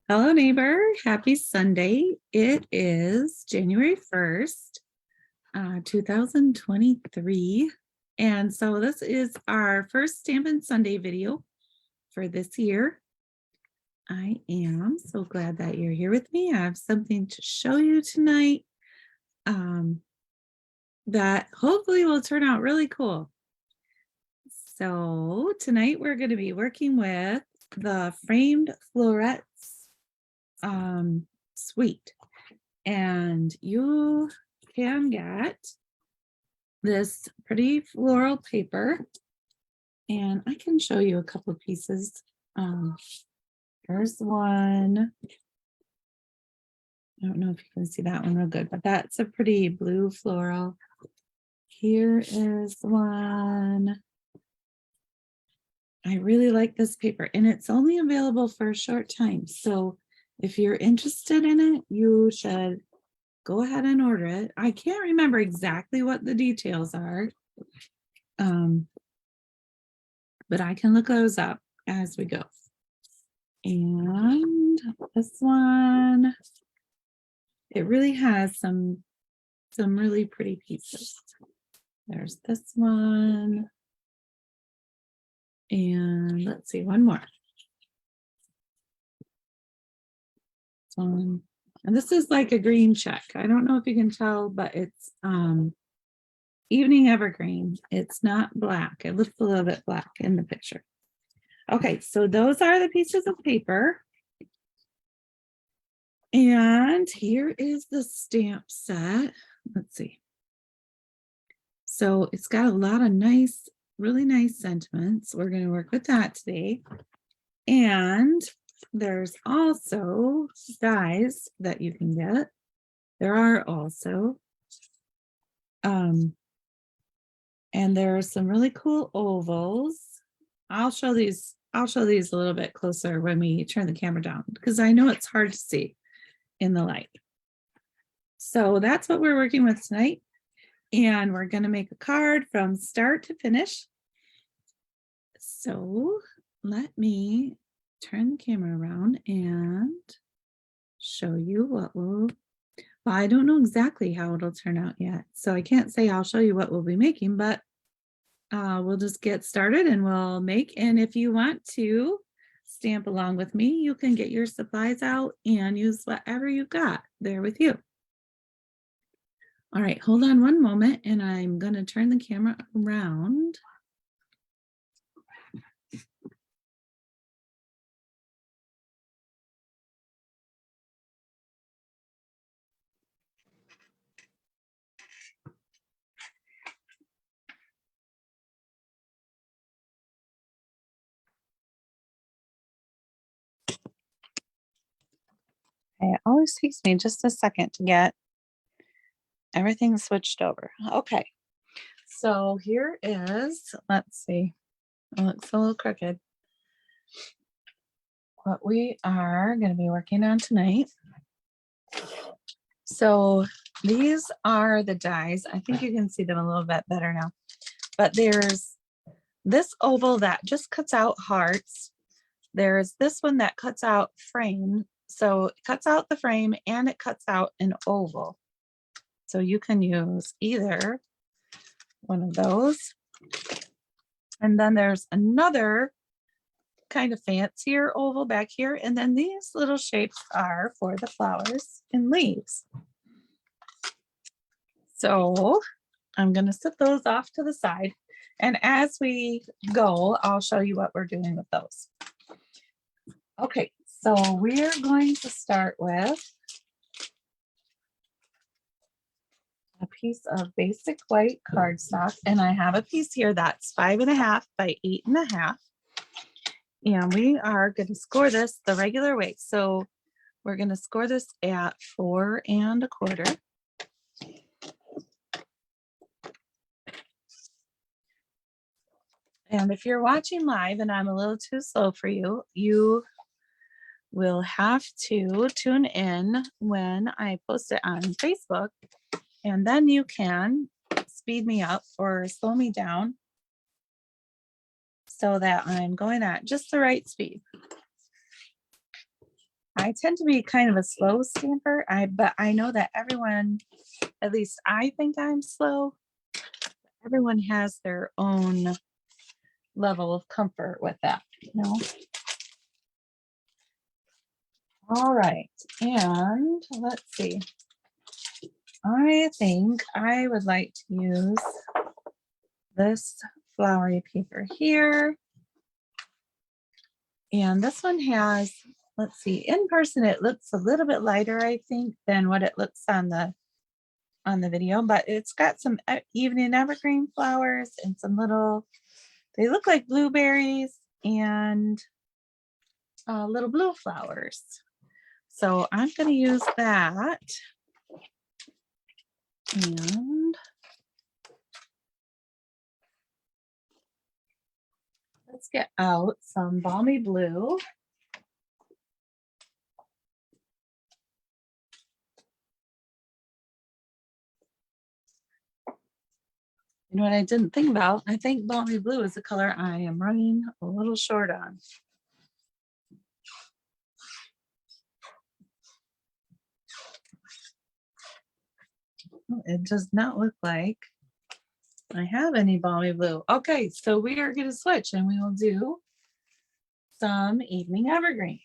Hello, neighbor. Happy Sunday. It is January 1st, 2023. And so this is our first Stampin' Sunday video for this year. I am so glad that you're here with me. I have something to show you tonight that hopefully will turn out really cool. So tonight we're going to be working with the Framed Florets suite, and you can get this pretty floral paper, and I can show you a couple of pieces. Here's one. I don't know if you can see that one real good, but that's a pretty blue floral. Here is one. I really like this paper, and it's only available for a short time. So if you're interested in it, you should go ahead and order it. I can't remember exactly what the details are, but I can look those up as we go. And this one, it really has some really pretty pieces. There's this one. And let's see, one more. And this is like a green check. I don't know if you can tell, but it's evening evergreen. It's not black. It looks a little bit black in the picture. Okay, so those are the pieces of paper. And here is the stamp set. Let's see. So it's got a lot of nice, really nice sentiments. We're going to work with that today. And there's also dies that you can get. There are also. And there are some really cool ovals. I'll show these a little bit closer when we turn the camera down, because I know it's hard to see in the light. So that's what we're working with tonight. And we're going to make a card from start to finish. So let me turn the camera around and show you what will, well, I don't know exactly how it'll turn out yet. So I can't say I'll show you what we'll be making, but we'll just get started and we'll make. And if you want to stamp along with me, you can get your supplies out and use whatever you've got there with you. All right, hold on one moment, and I'm going to turn the camera around. Okay, it always takes me just a second to get everything switched over. Okay, so here is, let's see, it looks a little crooked. What we are going to be working on tonight. So these are the dies. I think you can see them a little bit better now. But there's this oval that just cuts out hearts. There's this one that cuts out frame. So it cuts out the frame and it cuts out an oval. So you can use either one of those. And then there's another kind of fancier oval back here. And then these little shapes are for the flowers and leaves. So I'm going to set those off to the side. And as we go, I'll show you what we're doing with those. Okay, so we're going to start with a piece of basic white cardstock, and I have a piece here that's 5.5 by 8.5. And we are going to score this the regular way. So we're going to score this at 4 1/4. And if you're watching live and I'm a little too slow for you, you will have to tune in when I post it on Facebook, and then you can speed me up or slow me down so that I'm going at just the right speed. I tend to be kind of a slow stamper, but I know that everyone, at least I think I'm slow. Everyone has their own level of comfort with that, you know. All right, and let's see. I think I would like to use this flowery paper here. And this one has, let's see, in person it looks a little bit lighter, I think, than what it looks on the video, but it's got some evening evergreen flowers and some little, they look like blueberries and little blue flowers. So I'm going to use that. And let's get out some balmy blue. And what I didn't think about, I think balmy blue is the color I am running a little short on. It does not look like I have any balmy blue. Okay, so we are going to switch and we will do some evening evergreen.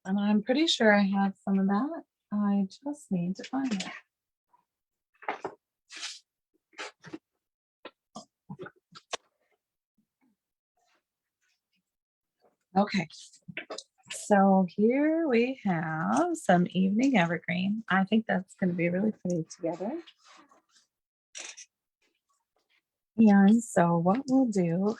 And I'm pretty sure I have some of that. I just need to find it. Okay, so here we have some evening evergreen. I think that's going to be really pretty together. And so what we'll do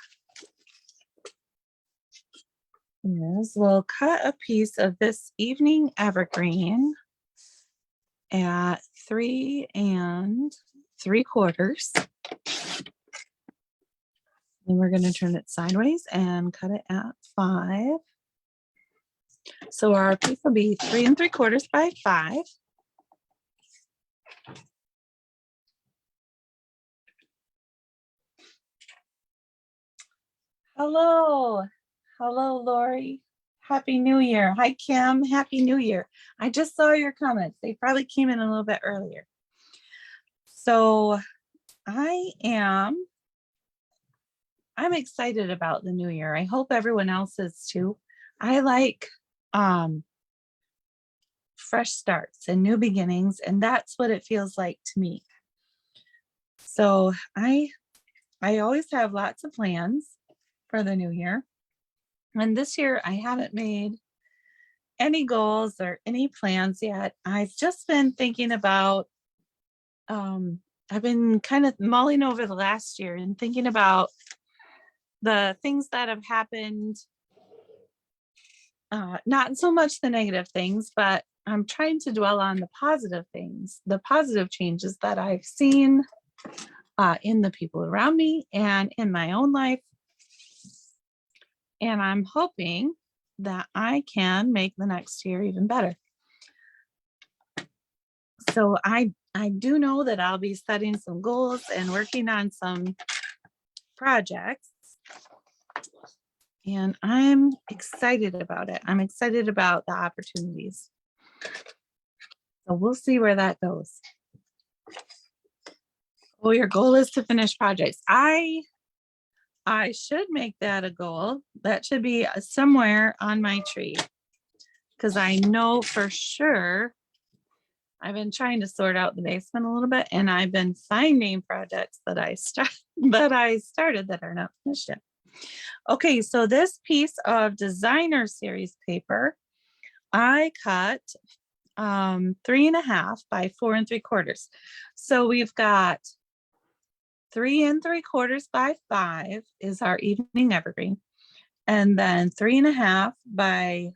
is we'll cut a piece of this evening evergreen at 3 3/4. And we're going to turn it sideways and cut it at 5. So our piece will be 3 3/4 by 5. Hello. Hello, Lori. Happy New Year. Hi, Kim. Happy New Year. I just saw your comments. They probably came in a little bit earlier. So I'm excited about the new year. I hope everyone else is too. I like fresh starts and new beginnings, and that's what it feels like to me. So I always have lots of plans for the new year. And this year I haven't made any goals or any plans yet. I've just been thinking about I've been kind of mulling over the last year and thinking about the things that have happened, not so much the negative things, but I'm trying to dwell on the positive things, the positive changes that I've seen in the people around me and in my own life. And I'm hoping that I can make the next year even better. So I do know that I'll be setting some goals and working on some projects. And I'm excited about it. I'm excited about the opportunities. So we'll see where that goes. Oh, your goal is to finish projects. I should make that a goal. That should be somewhere on my tree, because I know for sure I've been trying to sort out the basement a little bit, and I've been finding projects that I started that are not finished yet. Okay, so this piece of designer series paper, I cut 3.5 by 4 3/4. So we've got 3 3/4 by 5 is our evening evergreen. And then 3.5 by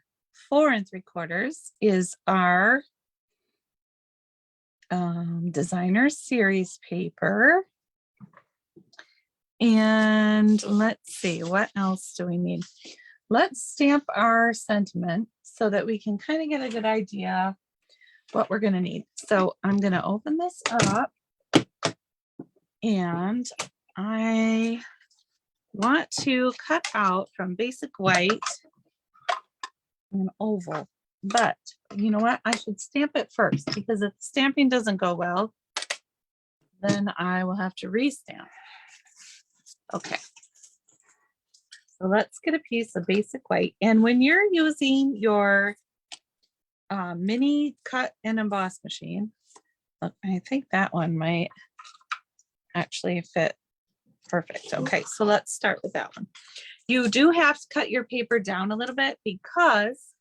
4 3/4 is our designer series paper. And let's see, what else do we need? Let's stamp our sentiment so that we can kind of get a good idea what we're going to need. So I'm going to open this up, and I want to cut out from basic white an oval. But you know what? I should stamp it first, because if stamping doesn't go well, then I will have to restamp. Okay. So let's get a piece of basic white. And when you're using your mini cut and emboss machine, look, I think that one might actually fit perfect. Okay, so let's start with that one. You do have to cut your paper down a little bit because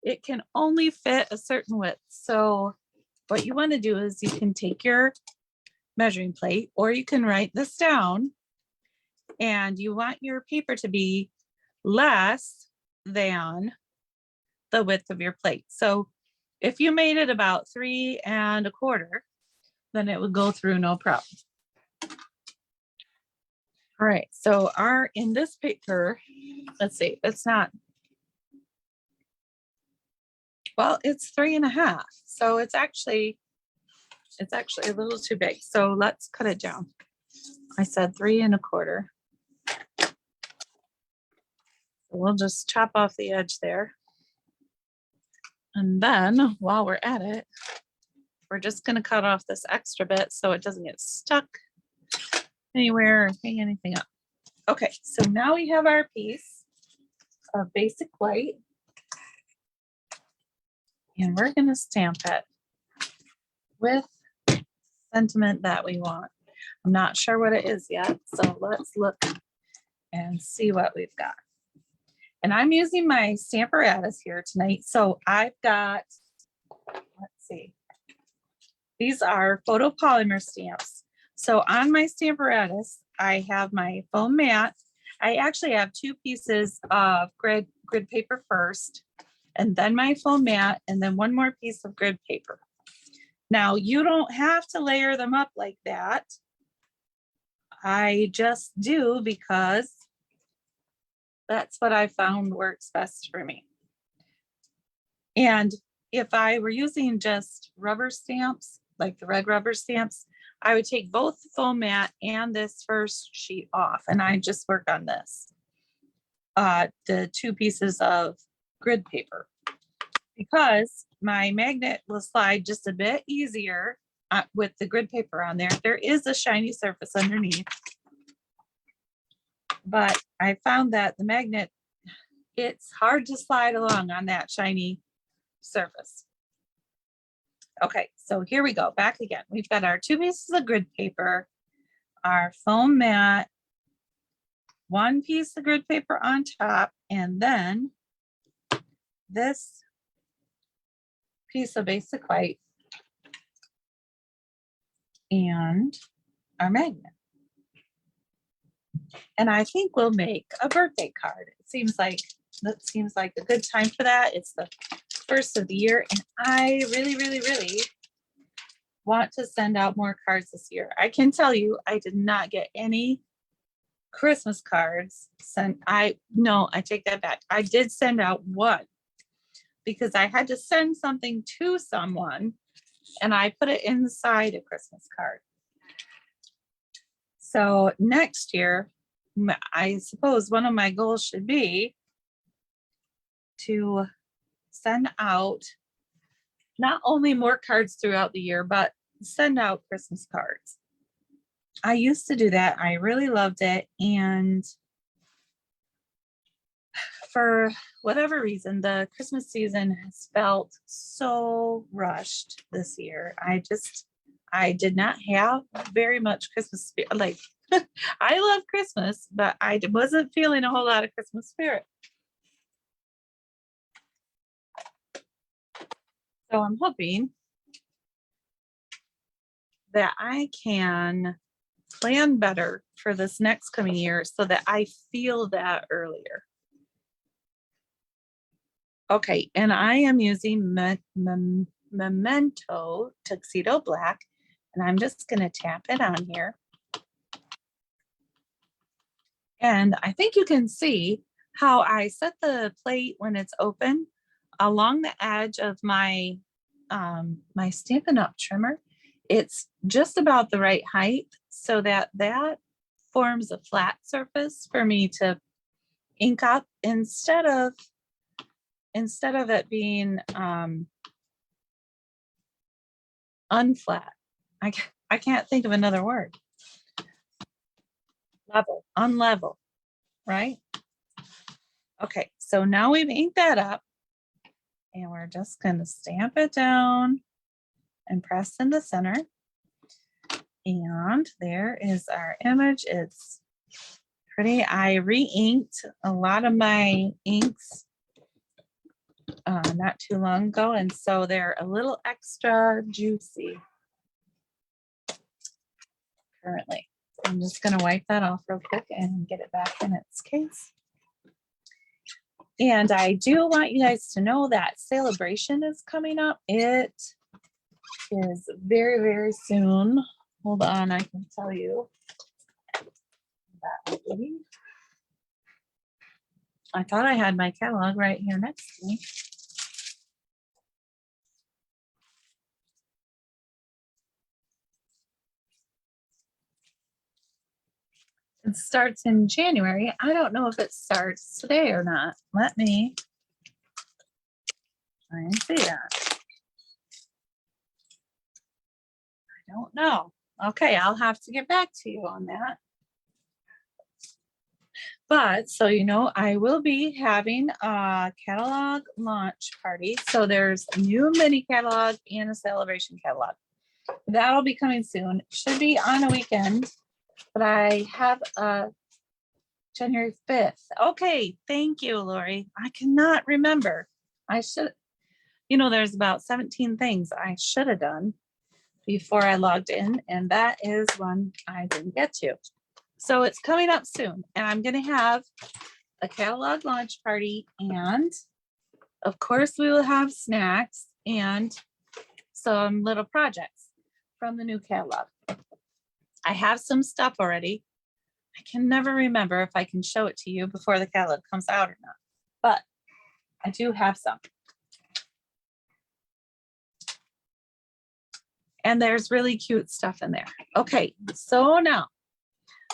it can only fit a certain width. So what you want to do is you can take your measuring plate, or you can write this down, and you want your paper to be less than the width of your plate. So if you made it about 3 1/4, then it would go through no problem. All right, so in this paper, let's see, it's not, well, it's 3.5. So it's actually a little too big. So let's cut it down. I said 3 1/4. We'll just chop off the edge there. And then while we're at it, we're just going to cut off this extra bit so it doesn't get stuck anywhere or hang anything up. Okay, so now we have our piece of basic white, and we're going to stamp it with sentiment that we want. I'm not sure what it is yet, so let's look and see what we've got. And I'm using my Stamparatus here tonight. So I've got, let's see, these are photopolymer stamps. So on my Stamparatus, I have my foam mat. I actually have 2 pieces of grid paper first, and then my foam mat, and then 1 more piece of grid paper. Now, you don't have to layer them up like that. I just do because that's what I found works best for me. And if I were using just rubber stamps, like the red rubber stamps, I would take both the foam mat and this first sheet off, and I just work on this, the 2 pieces of grid paper, because my magnet will slide just a bit easier with the grid paper on there. There is a shiny surface underneath, but I found that the magnet, it's hard to slide along on that shiny surface. Okay, so here we go, back again. We've got our 2 pieces of grid paper, our foam mat, 1 piece of grid paper on top, and then this piece of basic white and our magnet. And I think we'll make a birthday card. That seems like a good time for that. It's the first of the year, and I really, really, really want to send out more cards this year. I can tell you, I did not get any Christmas cards sent. I take that back. I did send out 1 because I had to send something to someone, and I put it inside a Christmas card. So next year, I suppose one of my goals should be to send out not only more cards throughout the year, but send out Christmas cards. I used to do that. I really loved it. And for whatever reason, the Christmas season has felt so rushed this year. I did not have very much Christmas spirit. Like, I love Christmas, but I wasn't feeling a whole lot of Christmas spirit. So I'm hoping that I can plan better for this next coming year so that I feel that earlier. Okay, and I am using Memento Tuxedo Black, and I'm just going to tap it on here. And I think you can see how I set the plate when it's open along the edge of my my Stampin' Up trimmer. It's just about the right height so that that forms a flat surface for me to ink up instead of it being unflat. I can't think of another word. Level, unlevel, right? Okay, so now we've inked that up and we're just going to stamp it down and press in the center. And there is our image. It's pretty. I re-inked a lot of my inks not too long ago, and so they're a little extra juicy currently. I'm just going to wipe that off real quick and get it back in its case. And I do want you guys to know that celebration is coming up. It is very, very soon. Hold on, I can tell you. I thought I had my catalog right here next to me. It starts in January. I don't know if it starts today or not. Let me try and see that. I don't know. Okay, I'll have to get back to you on that. But so you know, I will be having a catalog launch party. So there's a new mini catalog and a celebration catalog. That'll be coming soon. Should be on a weekend, but I have January 5th. Okay, thank you, Lori. I cannot remember. I should, you know, there's about 17 things I should have done before I logged in, and that is one I didn't get to. So it's coming up soon, and I'm going to have a catalog launch party, and of course we will have snacks and some little projects from the new catalog. I have some stuff already. I can never remember if I can show it to you before the catalog comes out or not, but I do have some. And there's really cute stuff in there. Okay, so now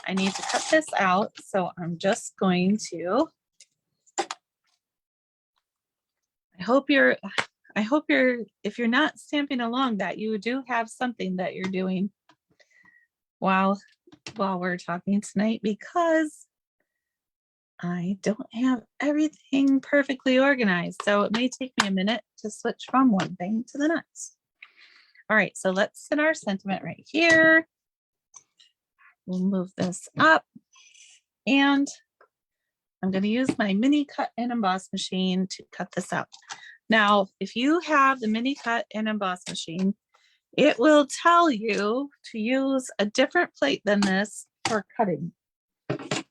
I need to cut this out. So I'm just going to, I hope you're, if you're not stamping along, that you do have something that you're doing while we're talking tonight, because I don't have everything perfectly organized. So it may take me a minute to switch from one thing to the next. All right, so let's set our sentiment right here. We'll move this up, and I'm going to use my mini cut and emboss machine to cut this out. Now, if you have the mini cut and emboss machine, it will tell you to use a different plate than this for cutting. The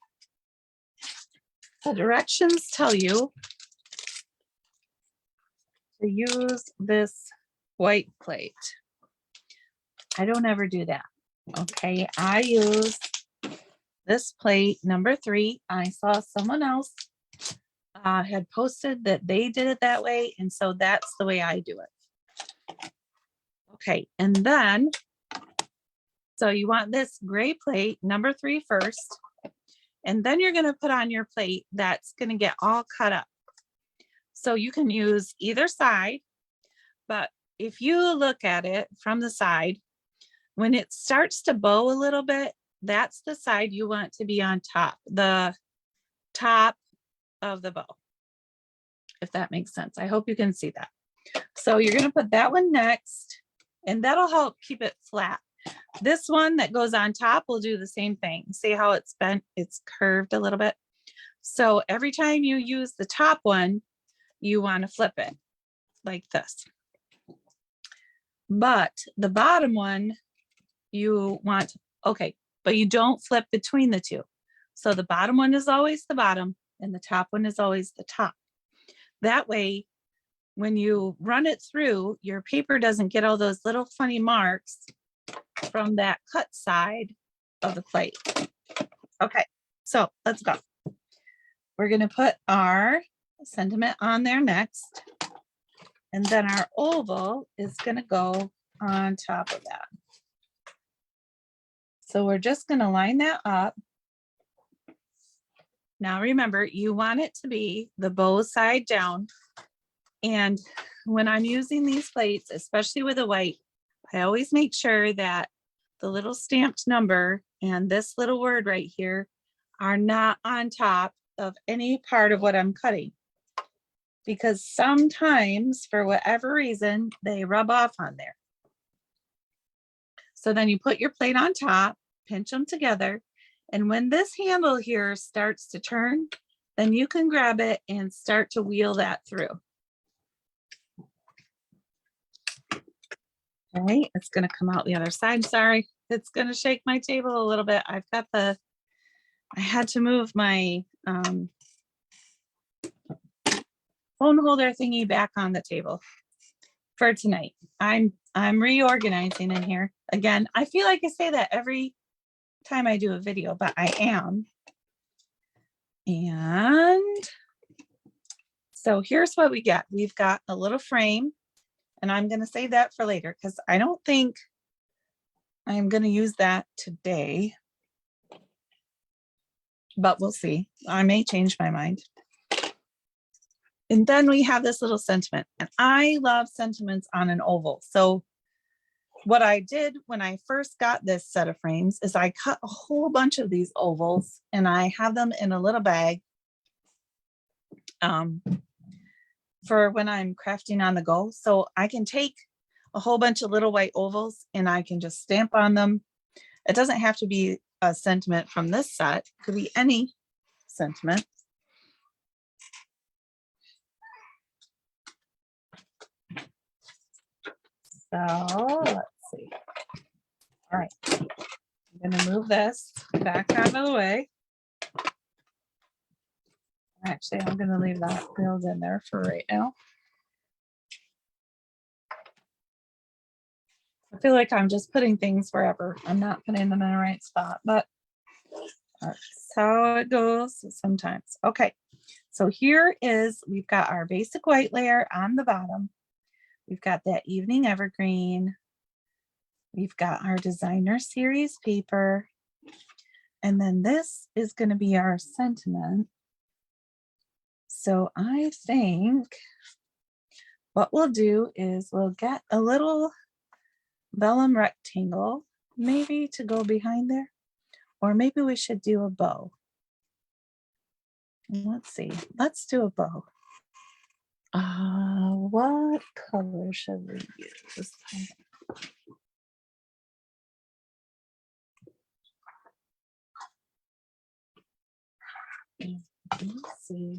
directions tell you to use this white plate. I don't ever do that. Okay, I use this plate number 3. I saw someone else had posted that they did it that way, and so that's the way I do it. Okay, and then, so you want this gray plate number 3 first, and then you're going to put on your plate that's going to get all cut up. So you can use either side, but if you look at it from the side, when it starts to bow a little bit, that's the side you want to be on top, the top of the bow. if that makes sense. I hope you can see that. So you're going to put that one next, and that'll help keep it flat. This one that goes on top will do the same thing. See how it's bent? It's curved a little bit. So every time you use the top one, you want to flip it like this. But the bottom one, you want, okay, but you don't flip between the two. So the bottom one is always the bottom and the top one is always the top. That way, when you run it through, your paper doesn't get all those little funny marks from that cut side of the plate. Okay, so let's go. We're going to put our sentiment on there next. And then our oval is going to go on top of that. So we're just going to line that up. Now remember, you want it to be the bow side down. And when I'm using these plates, especially with the white, I always make sure that the little stamped number and this little word right here are not on top of any part of what I'm cutting. Because sometimes, for whatever reason, they rub off on there. So then you put your plate on top, pinch them together, and when this handle here starts to turn, then you can grab it and start to wheel that through. All right, it's going to come out the other side. Sorry, it's going to shake my table a little bit. I've got I had to move my phone holder thingy back on the table for tonight. I'm reorganizing in here. Again, I feel like I say that every time I do a video, but I am. And so here's what we get. We've got a little frame, and I'm going to save that for later because I don't think I'm going to use that today, but we'll see. I may change my mind. And then we have this little sentiment, and I love sentiments on an oval. So what I did when I first got this set of frames is I cut a whole bunch of these ovals and I have them in a little bag for when I'm crafting on the go. So I can take a whole bunch of little white ovals and I can just stamp on them. It doesn't have to be a sentiment from this set. It could be any sentiment. So let's see. All right, I'm going to move this back out of the way. Actually, I'm going to leave that filled in there for right now. I feel like I'm just putting things wherever. I'm not putting them in the right spot, but that's how it goes sometimes. Okay, so here is, we've got our basic white layer on the bottom. We've got that evening evergreen. We've got our designer series paper. And then this is going to be our sentiment. So I think what we'll do is we'll get a little vellum rectangle, maybe to go behind there, or maybe we should do a bow. Let's see, let's do a bow. What color should we use? Let's see.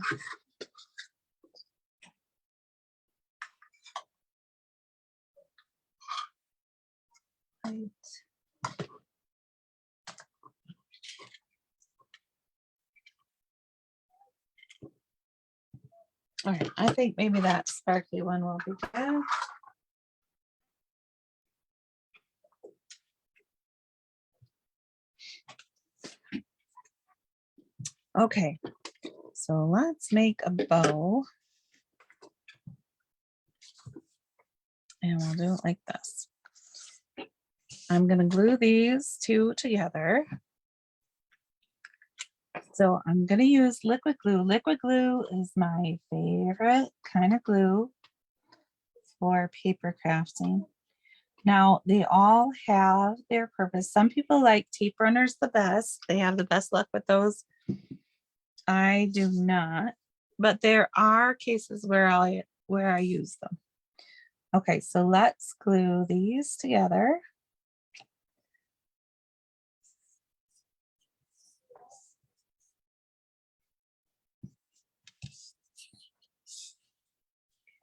Right. All right, I think maybe that sparkly one will be good. Okay, so let's make a bow. And we'll do it like this. I'm going to glue these two together. So I'm going to use liquid glue. Liquid glue is my favorite kind of glue for paper crafting. Now, they all have their purpose. Some people like tape runners the best. They have the best luck with those. I do not. but there are cases where I use them. Okay, so let's glue these together.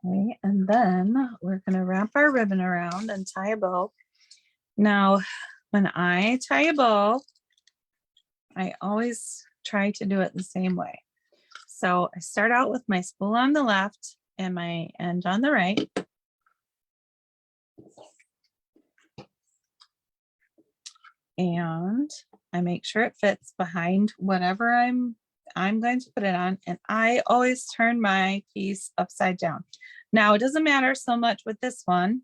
Okay, and then we're going to wrap our ribbon around and tie a bow. Now, when I tie a bow, I always try to do it the same way. So I start out with my spool on the left and my end on the right. And I make sure it fits behind whatever I'm going to put it on. And I always turn my piece upside down. Now, it doesn't matter so much with this one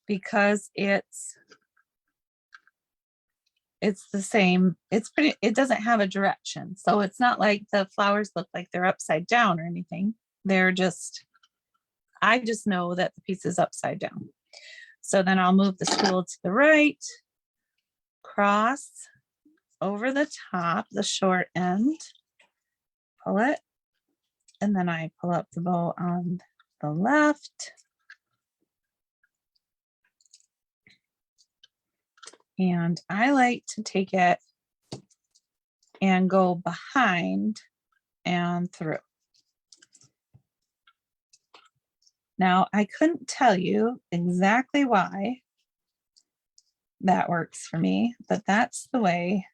because it's the same. It doesn't have a direction. So it's not like the flowers look like they're upside down or anything. They're just, I just know that the piece is upside down. So then I'll move the spool to the right, cross over the top, the short end, pull it, and then I pull up the bow on the left. And I like to take it and go behind and through. Now, I couldn't tell you exactly why that works for me, but that's the way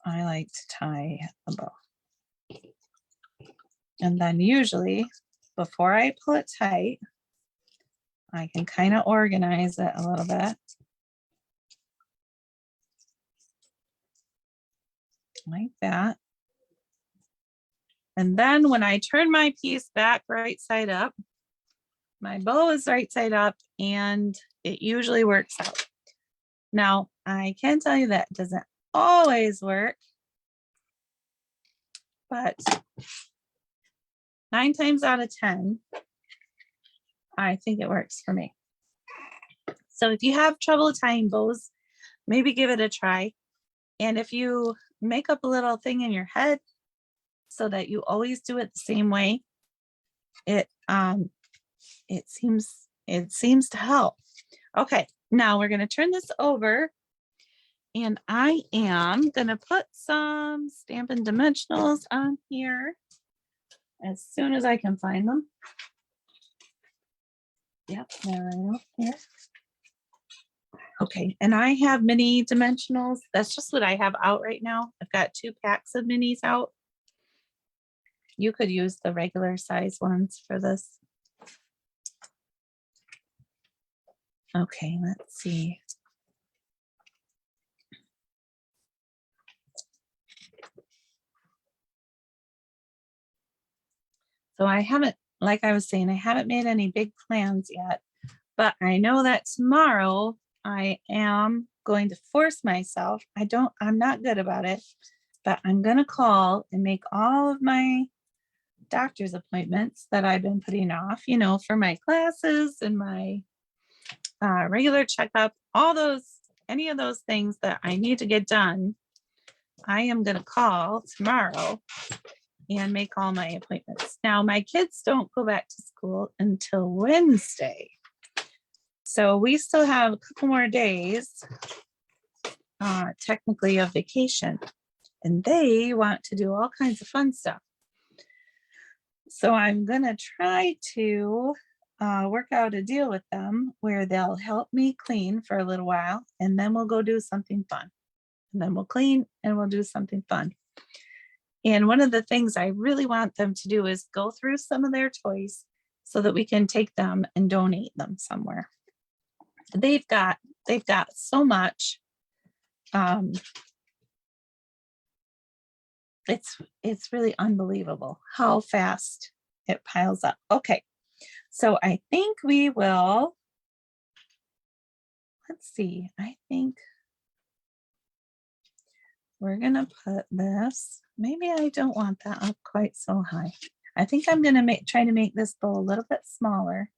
I like to tie a bow. And then usually, before I pull it tight, I can kind of organize it a little bit. Like that. And then when I turn my piece back right side up, my bow is right side up and it usually works out. Now, I can tell you that doesn't always work, but 9 times out of 10, I think it works for me. So if you have trouble tying bows, maybe give it a try. And if you make up a little thing in your head so that you always do it the same way, it seems to help. Okay, now we're going to turn this over and I am going to put some Stampin' Dimensionals on here as soon as I can find them. Yep, they're right up here. Okay, and I have mini dimensionals. That's just what I have out right now. I've got 2 packs of minis out. You could use the regular size ones for this. Okay, let's see. So I haven't, like I was saying, I haven't made any big plans yet, but I know that tomorrow I am going to force myself. I'm not good about it, but I'm going to call and make all of my doctor's appointments that I've been putting off, for my classes and my regular checkup, any of those things that I need to get done. I am going to call tomorrow and make all my appointments. Now, my kids don't go back to school until Wednesday. So we still have a couple more days, technically, of vacation. And they want to do all kinds of fun stuff. So I'm going to try to work out a deal with them where they'll help me clean for a little while. And then we'll go do something fun. And then we'll clean and we'll do something fun. And one of the things I really want them to do is go through some of their toys so that we can take them and donate them somewhere. They've got so much. It's really unbelievable how fast it piles up. Okay, so I think we will, let's see, I think we're gonna put this, maybe I don't want that up quite so high. I think I'm gonna try to make this bow a little bit smaller.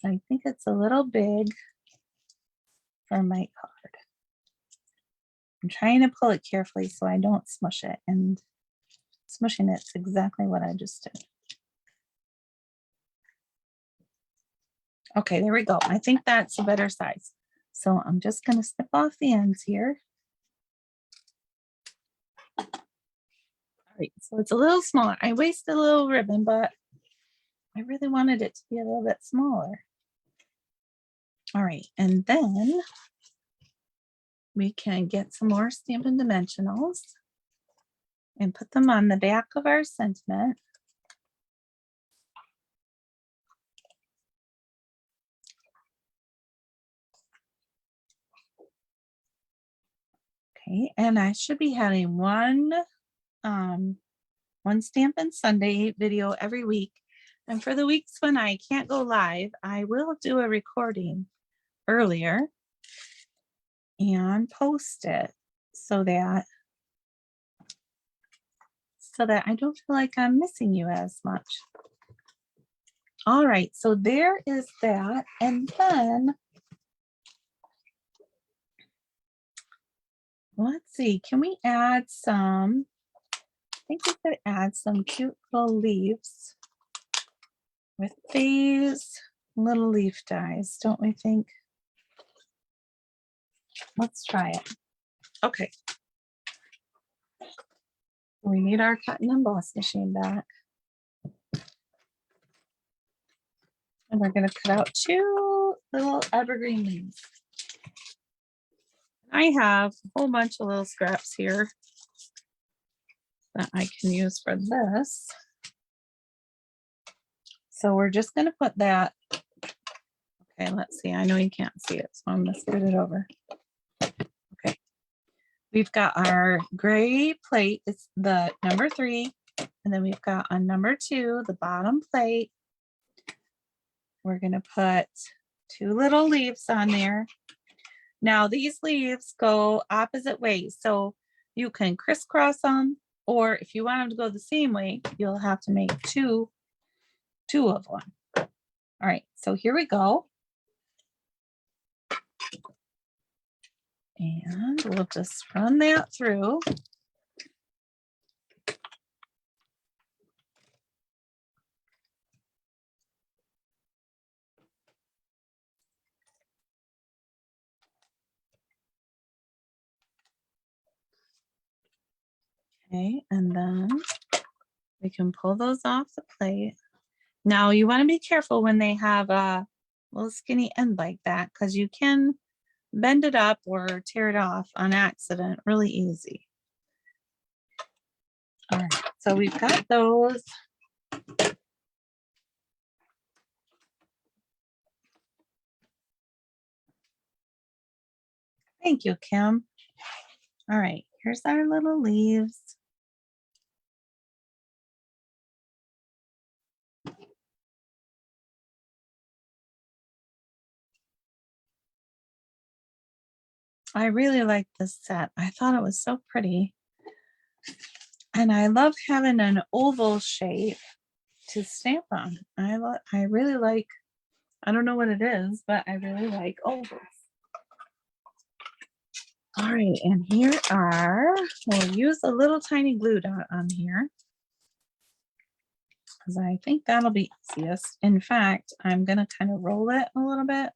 I think it's a little big for my card. I'm trying to pull it carefully so I don't smush it, and smushing it's exactly what I just did. Okay, there we go. I think that's a better size. So I'm just going to snip off the ends here. All right, so it's a little smaller. I wasted a little ribbon, but I really wanted it to be a little bit smaller. All right, and then we can get some more Stampin' Dimensionals and put them on the back of our sentiment. Okay, and I should be having one Stampin' Sunday video every week. And for the weeks when I can't go live, I will do a recording earlier and post it so that I don't feel like I'm missing you as much. All right, so there is that. And then let's see, can we add some, I think we could add some cute little leaves with these little leaf dies, don't we think? Let's try it. Okay. We need our cut and emboss machine back. And we're going to cut out 2 little evergreen leaves. I have a whole bunch of little scraps here that I can use for this. So we're just going to put that. Okay, let's see. I know you can't see it, so I'm going to scoot it over. Okay. We've got our gray plate. It's the number 3. And then we've got on number 2, the bottom plate. We're going to put 2 little leaves on there. Now these leaves go opposite ways, so you can crisscross them, or if you want them to go the same way, you'll have to make two of them. All right, so here we go. And we'll just run that through. Okay, and then we can pull those off the plate. Now you want to be careful when they have a little skinny end like that, because you can bend it up or tear it off on accident really easy. All right, so we've got those. Thank you, Kim. All right, here's our little leaves. I really like this set. I thought it was so pretty. And I love having an oval shape to stamp on. I really like, I don't know what it is, but I really like ovals. All right, and here are, we'll use a little tiny glue dot on here, because I think that'll be easiest. In fact, I'm going to kind of roll it a little bit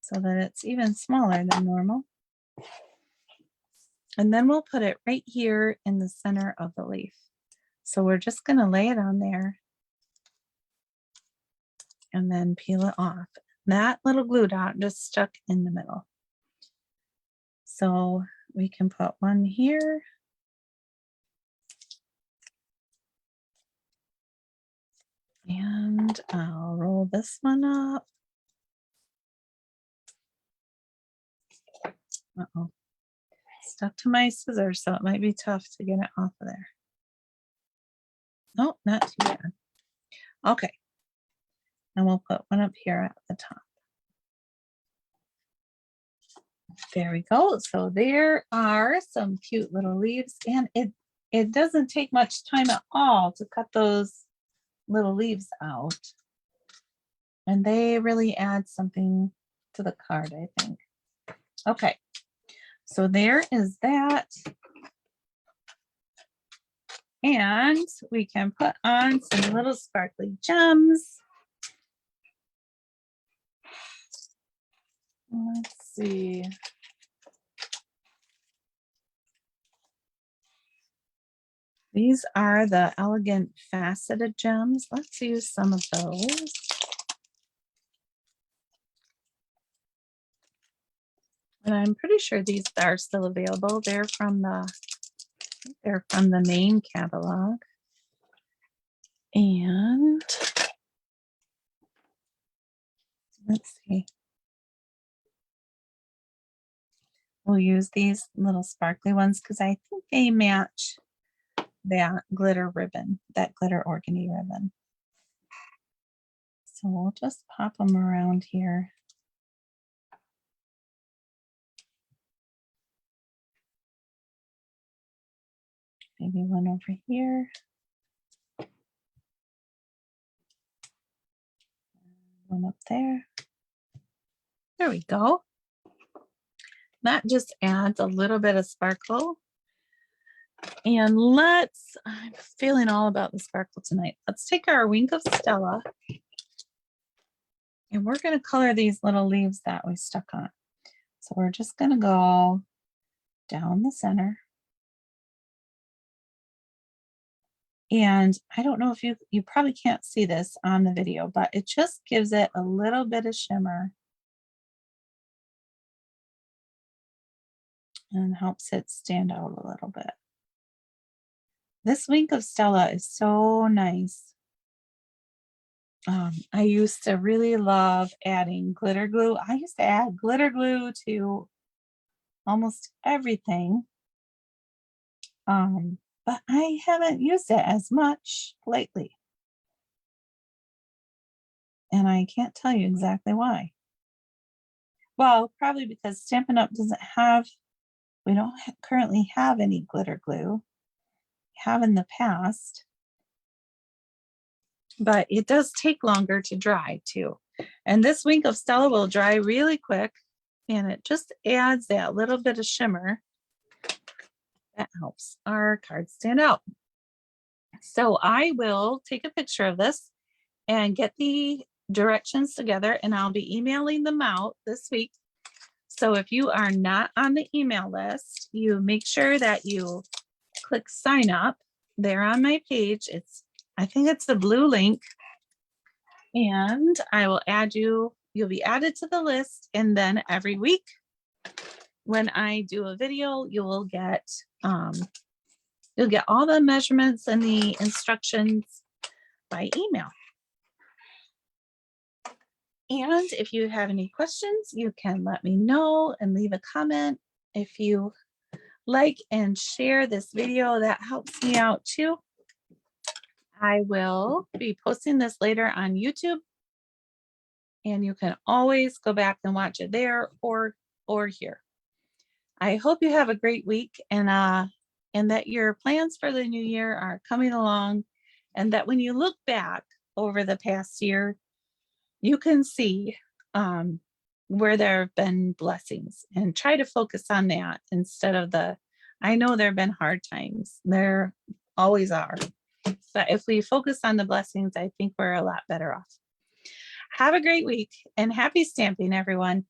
so that it's even smaller than normal. And then we'll put it right here in the center of the leaf. So we're just going to lay it on there and then peel it off. That little glue dot just stuck in the middle. So we can put one here. And I'll roll this one up. Uh-oh. Stuck to my scissors, so it might be tough to get it off of there. Nope, not too bad. Okay. And we'll put one up here at the top. There we go. So there are some cute little leaves, and it doesn't take much time at all to cut those little leaves out. And they really add something to the card, I think. Okay. So there is that. And we can put on some little sparkly gems. Let's see. These are the elegant faceted gems. Let's use some of those. And I'm pretty sure these are still available. They're from the main catalog. And let's see. We'll use these little sparkly ones because I think they match that glitter ribbon, that glitter organdy ribbon. So we'll just pop them around here. Maybe one over here. One up there. There we go. That just adds a little bit of sparkle. And I'm feeling all about the sparkle tonight. Let's take our Wink of Stella and we're going to color these little leaves that we stuck on. So we're just going to go down the center. And I don't know if you probably can't see this on the video, but it just gives it a little bit of shimmer and helps it stand out a little bit. This Wink of Stella is so nice. I used to really love adding glitter glue. I used to add glitter glue to almost everything. But I haven't used it as much lately. And I can't tell you exactly why. Well, probably because Stampin' Up doesn't have, we don't currently have any glitter glue. We have in the past. But it does take longer to dry too. And this Wink of Stella will dry really quick. And it just adds that little bit of shimmer that helps our card stand out. So I will take a picture of this and get the directions together, and I'll be emailing them out this week. So if you are not on the email list, you make sure that you click sign up there on my page. I think it's the blue link, and I will add you. You'll be added to the list, and then every week when I do a video, you will get all the measurements and the instructions by email. And if you have any questions, you can let me know and leave a comment. If you like and share this video, that helps me out too. I will be posting this later on YouTube, and you can always go back and watch it there or here. I hope you have a great week, and that your plans for the new year are coming along, and that when you look back over the past year, you can see where there have been blessings, and try to focus on that instead of I know there have been hard times. There always are. But if we focus on the blessings, I think we're a lot better off. Have a great week and happy stamping, everyone.